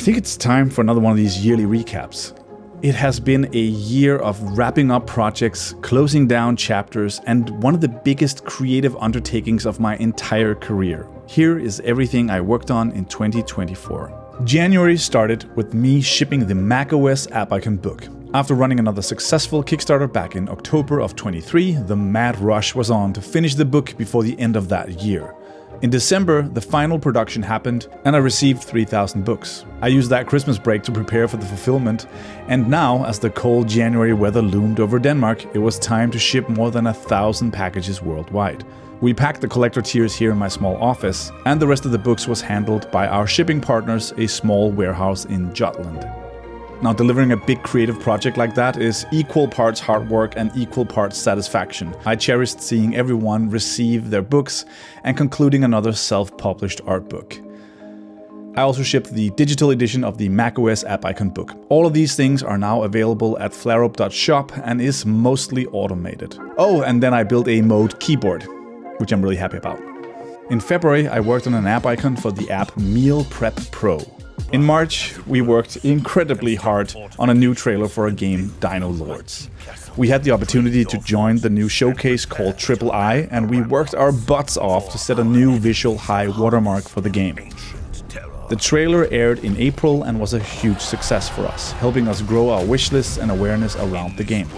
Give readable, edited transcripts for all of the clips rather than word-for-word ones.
I think it's time for another one of these yearly recaps. It has been a year of wrapping up projects, closing down chapters, and one of the biggest creative undertakings of my entire career. Here is everything I worked on in 2024. January started with me shipping the macOS app icon book. After running another successful Kickstarter back in October of 23, the mad rush was on to finish the book before the end of that year. In December, the final production happened and I received 3,000 books. I used that Christmas break to prepare for the fulfillment, and now, as the cold January weather loomed over Denmark, it was time to ship more than 1,000 packages worldwide. We packed the collector tiers here in my small office, and the rest of the books was handled by our shipping partners, a small warehouse in Jutland. Now, delivering a big creative project like that is equal parts hard work and equal parts satisfaction. I cherished seeing everyone receive their books and concluding another self-published art book. I also shipped the digital edition of the macOS app icon book. All of these things are now available at flareup.shop and is mostly automated. Oh, and then I built a Mode keyboard, which I'm really happy about. In February, I worked on an app icon for the app Meal Prep Pro. In March, we worked incredibly hard on a new trailer for a game, Dino Lords. We had the opportunity to join the new showcase called Triple I, and we worked our butts off to set a new visual high watermark for the game. The trailer aired in April and was a huge success for us, helping us grow our wishlist and awareness around the game.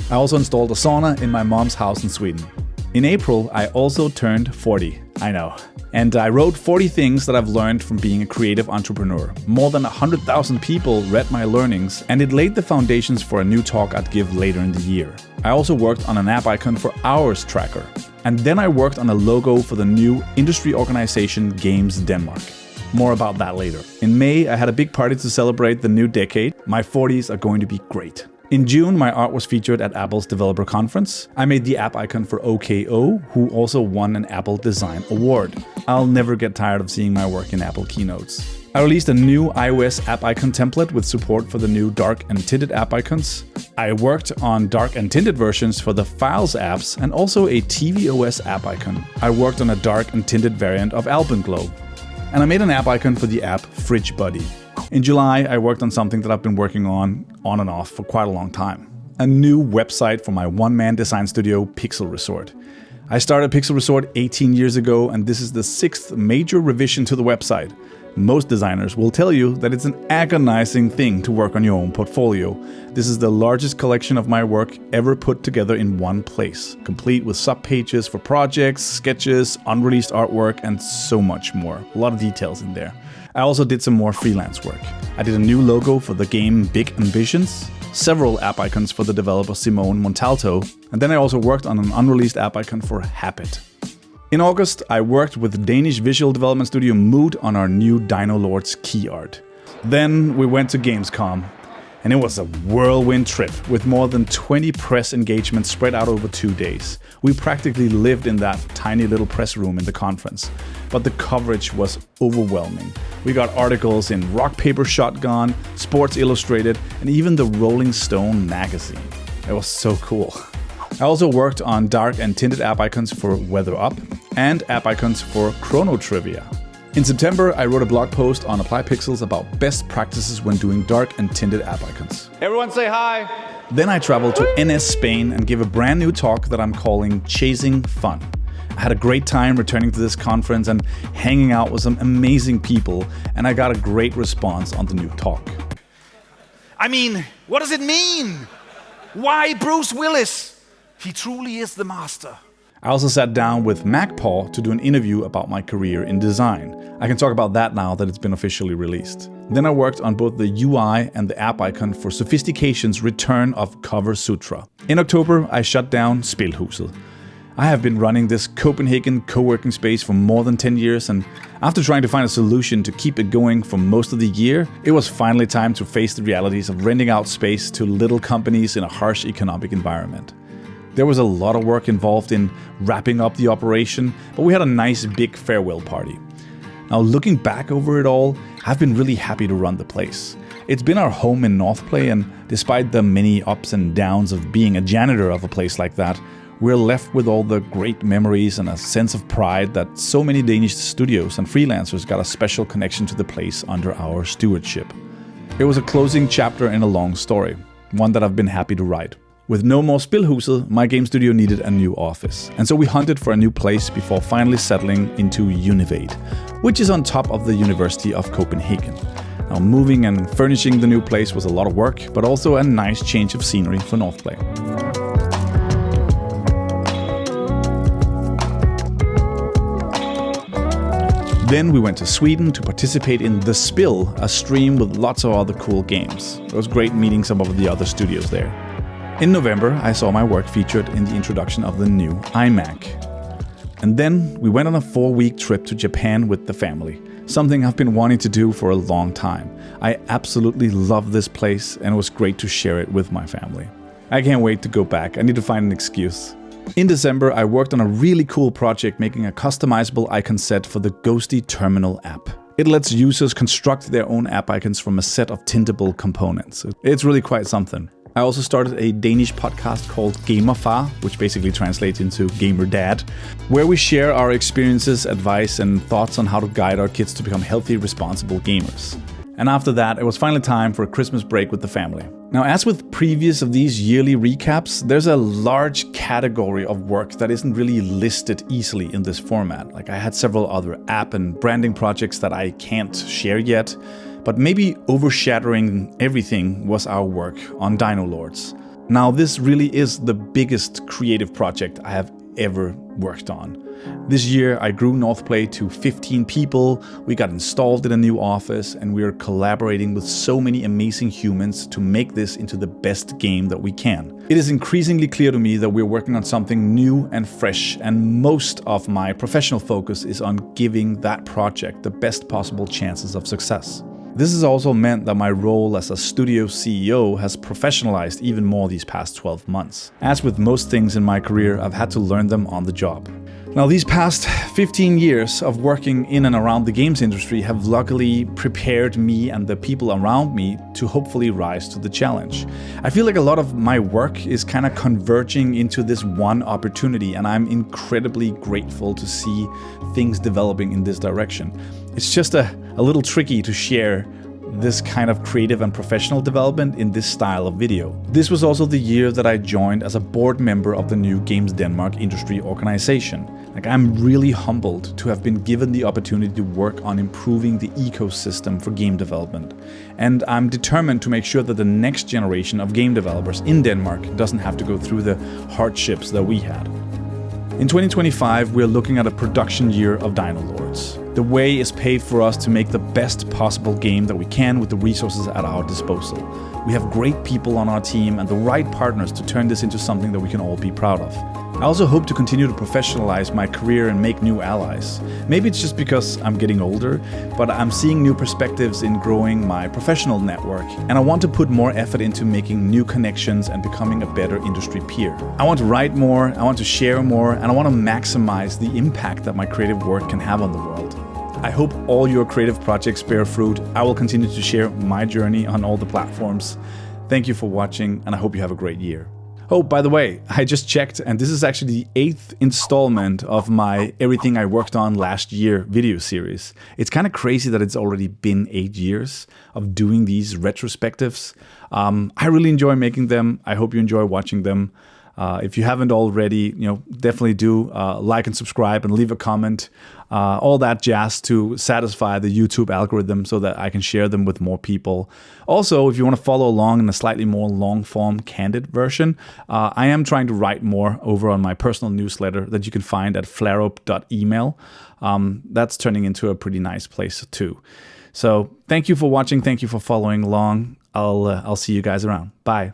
I also installed a sauna in my mom's house in Sweden. In April, I also turned 40, I know. And I wrote 40 things that I've learned from being a creative entrepreneur. More than 100,000 people read my learnings, and it laid the foundations for a new talk I'd give later in the year. I also worked on an app icon for Hours Tracker. And then I worked on a logo for the new industry organization Games Denmark. More about that later. In May, I had a big party to celebrate the new decade. My 40s are going to be great. In June, my art was featured at Apple's developer conference. I made the app icon for OKO, who also won an Apple Design Award. I'll never get tired of seeing my work in Apple keynotes. I released a new iOS app icon template with support for the new dark and tinted app icons. I worked on dark and tinted versions for the Files apps and also a tvOS app icon. I worked on a dark and tinted variant of Alpenglow. And I made an app icon for the app Fridge Buddy. In July, I worked on something that I've been working on and off for quite a long time. A new website for my one-man design studio, Pixel Resort. I started Pixel Resort 18 years ago, and this is the 6th major revision to the website. Most designers will tell you that it's an agonizing thing to work on your own portfolio. This is the largest collection of my work ever put together in one place, complete with subpages for projects, sketches, unreleased artwork, and so much more. A lot of details in there. I also did some more freelance work. I did a new logo for the game Big Ambitions, several app icons for the developer Simone Montalto, and then I also worked on an unreleased app icon for Habit. In August, I worked with Danish visual development studio Mood on our new Dino Lords key art. Then we went to Gamescom, and it was a whirlwind trip with more than 20 press engagements spread out over 2 days. We practically lived in that tiny little press room in the conference, but the coverage was overwhelming. We got articles in Rock Paper Shotgun, Sports Illustrated, and even the Rolling Stone magazine. It was so cool. I also worked on dark and tinted app icons for Weather Up and app icons for Chrono Trivia. In September, I wrote a blog post on Apply Pixels about best practices when doing dark and tinted app icons. Everyone say hi! Then I traveled to NS Spain and gave a brand new talk that I'm calling Chasing Fun. I had a great time returning to this conference and hanging out with some amazing people, and I got a great response on the new talk. I mean, what does it mean? Why Bruce Willis? He truly is the master. I also sat down with MacPaw to do an interview about my career in design. I can talk about that now that it's been officially released. Then I worked on both the UI and the app icon for Sophistication's return of Cover Sutra. In October, I shut down Spilhuset. I have been running this Copenhagen co-working space for more than 10 years, and after trying to find a solution to keep it going for most of the year, it was finally time to face the realities of renting out space to little companies in a harsh economic environment. There was a lot of work involved in wrapping up the operation, but we had a nice big farewell party. Now, looking back over it all, I've been really happy to run the place. It's been our home in Northplay, and despite the many ups and downs of being a janitor of a place like that, we're left with all the great memories and a sense of pride that so many Danish studios and freelancers got a special connection to the place under our stewardship. It was a closing chapter in a long story, one that I've been happy to write. With no more Spilhuset, my game studio needed a new office, and so we hunted for a new place before finally settling into Univate, which is on top of the University of Copenhagen. Now, moving and furnishing the new place was a lot of work, but also a nice change of scenery for Northplay. Then we went to Sweden to participate in The Spill, a stream with lots of other cool games. It was great meeting some of the other studios there. In November, I saw my work featured in the introduction of the new iMac. And then we went on a 4-week trip to Japan with the family, something I've been wanting to do for a long time. I absolutely love this place and it was great to share it with my family. I can't wait to go back. I need to find an excuse. In December, I worked on a really cool project making a customizable icon set for the Ghosty Terminal app. It lets users construct their own app icons from a set of tintable components. It's really quite something. I also started a Danish podcast called Gamerfar, which basically translates into Gamer Dad, where we share our experiences, advice, and thoughts on how to guide our kids to become healthy, responsible gamers. And after that, it was finally time for a Christmas break with the family. Now, as with previous of these yearly recaps, there's a large category of work that isn't really listed easily in this format. Like I had several other app and branding projects that I can't share yet. But maybe overshadowing everything was our work on Dino Lords. Now, this really is the biggest creative project I have ever worked on. This year, I grew Northplay to 15 people, we got installed in a new office, and we are collaborating with so many amazing humans to make this into the best game that we can. It is increasingly clear to me that we're working on something new and fresh, and most of my professional focus is on giving that project the best possible chances of success. This has also meant that my role as a studio CEO has professionalized even more these past 12 months. As with most things in my career, I've had to learn them on the job. Now, these past 15 years of working in and around the games industry have luckily prepared me and the people around me to hopefully rise to the challenge. I feel like a lot of my work is kind of converging into this one opportunity, and I'm incredibly grateful to see things developing in this direction. It's just a little tricky to share this kind of creative and professional development in this style of video. This was also the year that I joined as a board member of the new Games Denmark industry organization. Like, I'm really humbled to have been given the opportunity to work on improving the ecosystem for game development. And I'm determined to make sure that the next generation of game developers in Denmark doesn't have to go through the hardships that we had. In 2025, we're looking at a production year of Dino Lords. The way is paved for us to make the best possible game that we can with the resources at our disposal. We have great people on our team and the right partners to turn this into something that we can all be proud of. I also hope to continue to professionalize my career and make new allies. Maybe it's just because I'm getting older, but I'm seeing new perspectives in growing my professional network, and I want to put more effort into making new connections and becoming a better industry peer. I want to write more, I want to share more, and I want to maximize the impact that my creative work can have on the world. I hope all your creative projects bear fruit. I will continue to share my journey on all the platforms. Thank you for watching, and I hope you have a great year. Oh, by the way, I just checked, and this is actually the 8th installment of my Everything I Worked On Last Year video series. It's kind of crazy that it's already been 8 years of doing these retrospectives. I really enjoy making them. I hope you enjoy watching them. If you haven't already, definitely do like and subscribe and leave a comment. All that jazz to satisfy the YouTube algorithm so that I can share them with more people. Also, if you want to follow along in a slightly more long-form, candid version, I am trying to write more over on my personal newsletter that you can find at flareup.email. That's turning into a pretty nice place too. So thank you for watching. Thank you for following along. I'll see you guys around. Bye.